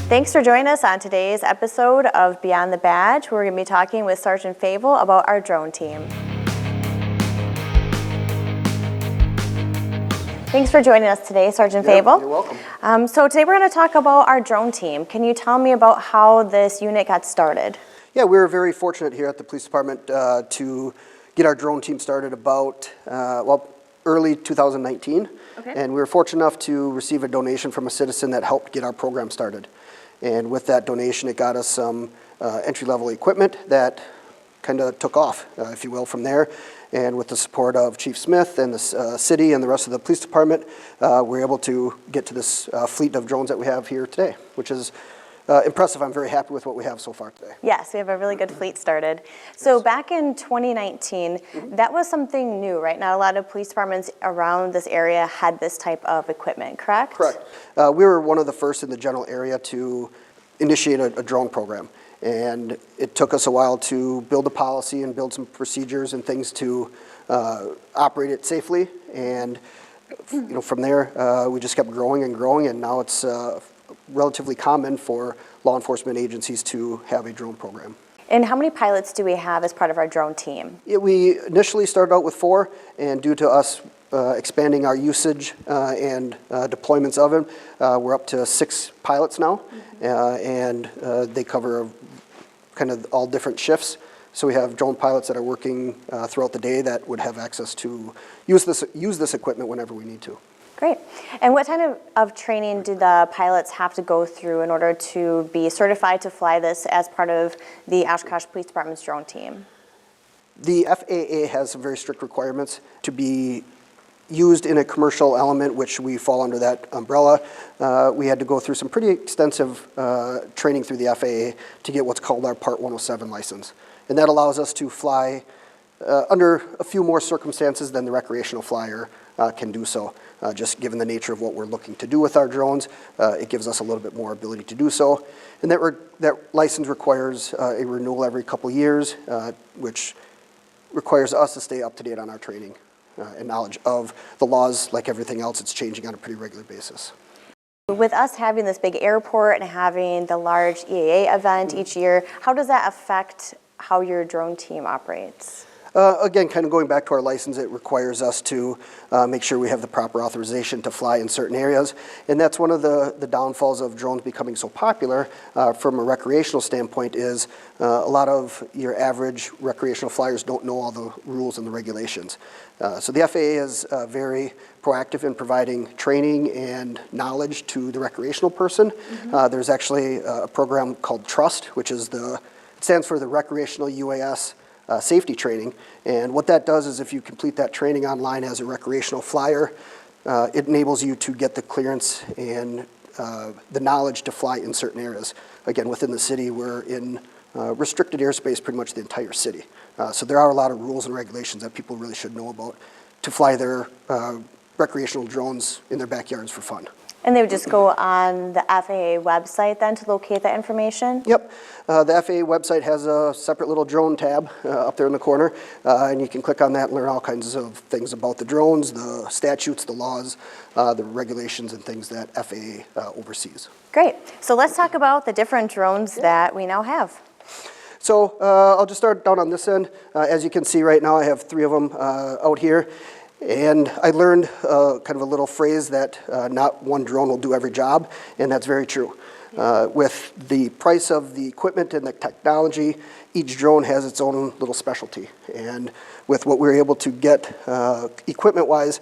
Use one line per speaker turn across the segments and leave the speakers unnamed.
Thanks for joining us on today's episode of Beyond the Badge. We're going to be talking with Sergeant Feavel about our drone team. Thanks for joining us today, Sergeant Feavel.
You're welcome.
So today we're going to talk about our drone team. Can you tell me about how this unit got started?
Yeah, we were very fortunate here at the police department to get our drone team started about, early 2019.
Okay.
And we were fortunate enough to receive a donation from a citizen that helped get our program started. And with that donation, it got us some entry-level equipment that kind of took off, if you will, from there. And with the support of Chief Smith and the city and the rest of the police department, we're able to get to this fleet of drones that we have here today, which is impressive. I'm very happy with what we have so far today.
Yes, we have a really good fleet started. So back in 2019, that was something new, right? Not a lot of police departments around this area had this type of equipment, correct?
Correct. We were one of the first in the general area to initiate a drone program. And it took us a while to build a policy and build some procedures and things to operate it safely. And from there, we just kept growing and growing, and now it's relatively common for law enforcement agencies to have a drone program.
And how many pilots do we have as part of our drone team?
Yeah, we initially started out with 4, and due to us expanding our usage and deployments of them, we're up to 6 pilots now, and they cover kind of all different shifts. So we have drone pilots that are working throughout the day that would have access to use this equipment whenever we need to.
Great. And what kind of training do the pilots have to go through in order to be certified to fly this as part of the Oshkosh Police Department's drone team?
The FAA has some very strict requirements to be used in a commercial element, which we fall under that umbrella. We had to go through some pretty extensive training through the FAA to get what's called our Part 107 license. And that allows us to fly under a few more circumstances than the recreational flyer can do so. Just given the nature of what we're looking to do with our drones, it gives us a little bit more ability to do so. And that license requires a renewal every couple years, which requires us to stay up to date on our training and knowledge of the laws. Like everything else, it's changing on a pretty regular basis.
With us having this big airport and having the large EAA event each year, how does that affect how your drone team operates?
Again, kind of going back to our license, it requires us to make sure we have the proper authorization to fly in certain areas. And that's one of the downfalls of drones becoming so popular from a recreational standpoint is a lot of your average recreational flyers don't know all the rules and the regulations. So the FAA is very proactive in providing training and knowledge to the recreational person. There's actually a program called TRUST, which is it stands for the Recreational UAS Safety Training, and what that does is if you complete that training online as a recreational flyer, it enables you to get the clearance and the knowledge to fly in certain areas. Again, within the city, we're in restricted airspace pretty much the entire city. So there are a lot of rules and regulations that people really should know about to fly their recreational drones in their backyards for fun.
And they would just go on the FAA website then to locate that information?
Yep. The FAA website has a separate little drone tab up there in the corner, and you can click on that and learn all kinds of things about the drones, the statutes, the laws, the regulations, and things that FAA oversees.
Great. So let's talk about the different drones that we now have.
So I'll just start down on this end. As you can see right now, I have 3 of them out here. And I learned kind of a little phrase that not one drone will do every job, and that's very true. With the price of the equipment and the technology, each drone has its own little specialty. And with what we're able to get equipment-wise,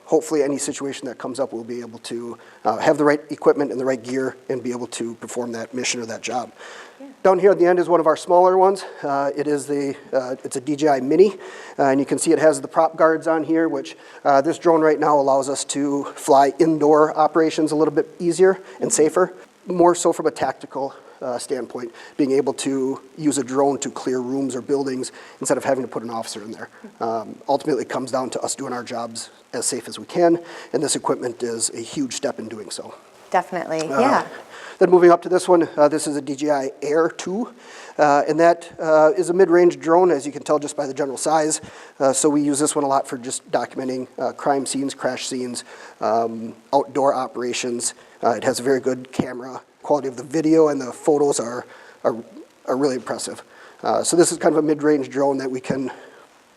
hopefully any situation that comes up, we'll be able to have the right equipment and the right gear and be able to perform that mission or that job. Yeah. Down here at the end is one of our smaller ones. It's a DJI Mini, and you can see it has the prop guards on here, which this drone right now allows us to fly indoor operations a little bit easier and safer, more so from a tactical standpoint, being able to use a drone to clear rooms or buildings instead of having to put an officer in there. Ultimately, it comes down to us doing our jobs as safe as we can, and this equipment is a huge step in doing so.
Definitely, yeah.
Then moving up to this one, this is a DJI Air 2, and that is a mid-range drone, as you can tell just by the general size. So we use this one a lot for just documenting crime scenes, crash scenes, outdoor operations. It has a very good camera. Quality of the video and the photos are really impressive. So this is kind of a mid-range drone that we can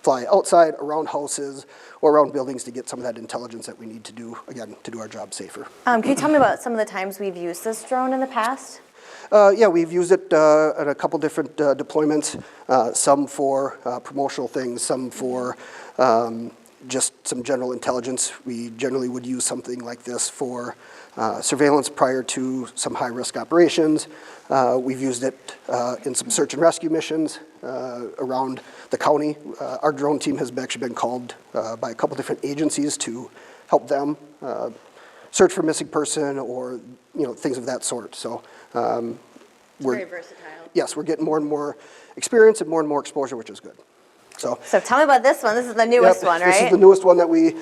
fly outside, around houses, or around buildings to get some of that intelligence that we need to do, again, to do our job safer.
Can you tell me about some of the times we've used this drone in the past?
Yeah, we've used it at a couple different deployments, some for promotional things, some for just some general intelligence. We generally would use something like this for surveillance prior to some high-risk operations. We've used it in some search and rescue missions around the county. Our drone team has actually been called by a couple different agencies to help them search for missing person or things of that sort. So we're
very versatile.
Yes, we're getting more and more experience and more exposure, which is good. So
tell me about this one. This is the newest one, right?
This is the newest one that we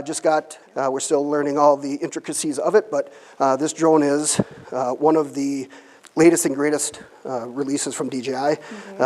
just got. We're still learning all the intricacies of it, but this drone is one of the latest and greatest releases from DJI.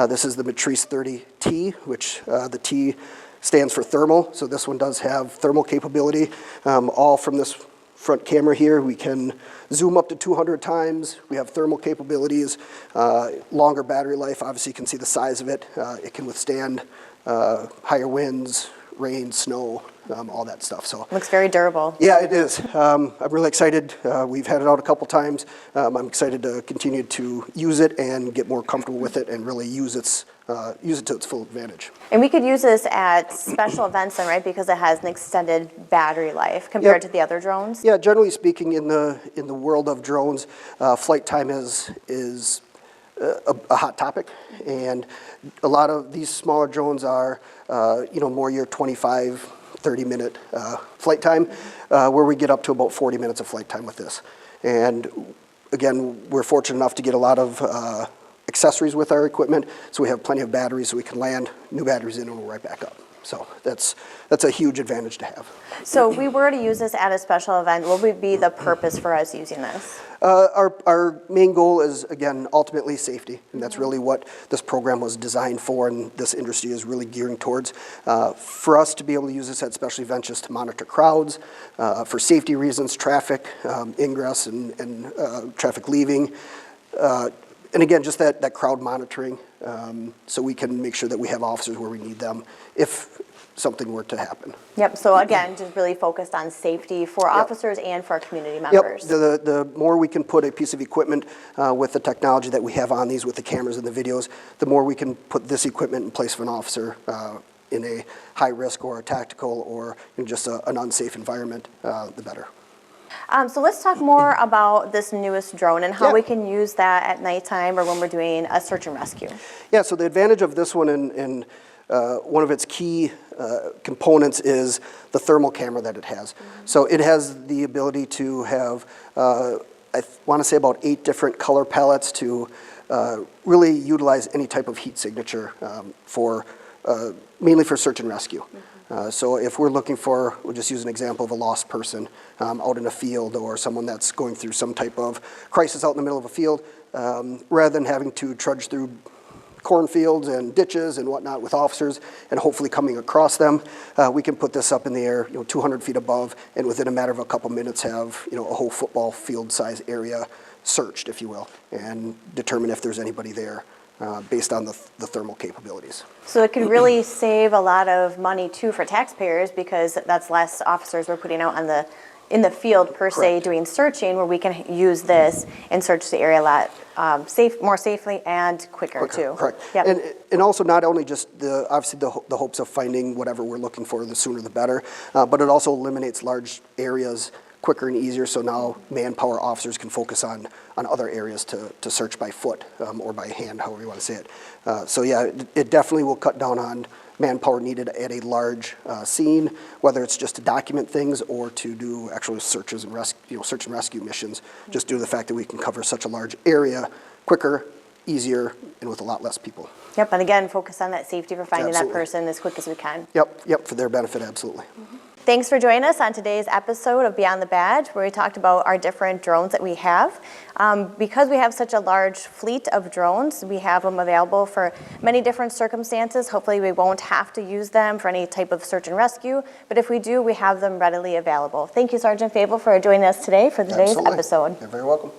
This is the Matrice 30T, which the T stands for thermal. So this one does have thermal capability. All from this front camera here, we can zoom up to 200 times. We have thermal capabilities, longer battery life. Obviously, you can see the size of it. It can withstand higher winds, rain, snow, all that stuff. So
looks very durable.
Yeah, it is. I'm really excited. We've had it out a couple times. I'm excited to continue to use it and get more comfortable with it and really use it to its full advantage.
And we could use this at special events then, right? Because it has an extended battery life compared to the other drones.
Yeah, generally speaking, in the world of drones, flight time is a hot topic, and a lot of these smaller drones are, more your 25, 30-minute flight time, where we get up to about 40 minutes of flight time with this. And again, we're fortunate enough to get a lot of accessories with our equipment, so we have plenty of batteries so we can land new batteries in and we'll right back up. So that's a huge advantage to have.
So if we were to use this at a special event, what would be the purpose for us using this?
Our main goal is, again, ultimately safety, and that's really what this program was designed for, and this industry is really gearing towards. For us to be able to use this at special events just to monitor crowds, for safety reasons, traffic, ingress and traffic leaving, and again, just that crowd monitoring, so we can make sure that we have officers where we need them if something were to happen.
Yep, so again, just really focused on safety for officers and for our community members.
Yep, the more we can put a piece of equipment with the technology that we have on these, with the cameras and the videos, the more we can put this equipment in place of an officer in a high risk or a tactical or in just an unsafe environment, the better.
So let's talk more about this newest drone and how we can use that at nighttime or when we're doing a search and rescue.
Yeah, so the advantage of this one and one of its key components is the thermal camera that it has. So it has the ability to have, I want to say about 8 different color palettes to really utilize any type of heat signature mainly for search and rescue. So if we're looking for, we'll just use an example of a lost person out in a field or someone that's going through some type of crisis out in the middle of a field, rather than having to trudge through cornfields and ditches and whatnot with officers and hopefully coming across them, we can put this up in the air, 200 feet above, and within a matter of a couple minutes have, a whole football field size area searched, if you will, and determine if there's anybody there based on the thermal capabilities.
So it can really save a lot of money too for taxpayers because that's less officers we're putting out in the field per se doing searching, where we can use this and search the area a lot more safely and quicker too.
Correct.
Yep.
And also not only just obviously the hopes of finding whatever we're looking for, the sooner the better, but it also eliminates large areas quicker and easier, so now manpower officers can focus on other areas to search by foot or by hand, however you want to say it. So yeah, it definitely will cut down on manpower needed at a large scene, whether it's just to document things or to do actual searches and search and rescue missions, just due to the fact that we can cover such a large area quicker, easier, and with a lot less people.
Yep, and again, focus on that safety for finding
Absolutely.
that person as quick as we can.
Yep, for their benefit, absolutely.
Thanks for joining us on today's episode of Beyond the Badge, where we talked about our different drones that we have. Because we have such a large fleet of drones, we have them available for many different circumstances. Hopefully we won't have to use them for any type of search and rescue, but if we do, we have them readily available. Thank you, Sergeant Feavel, for joining us today for today's
Absolutely.
episode.
You're very welcome.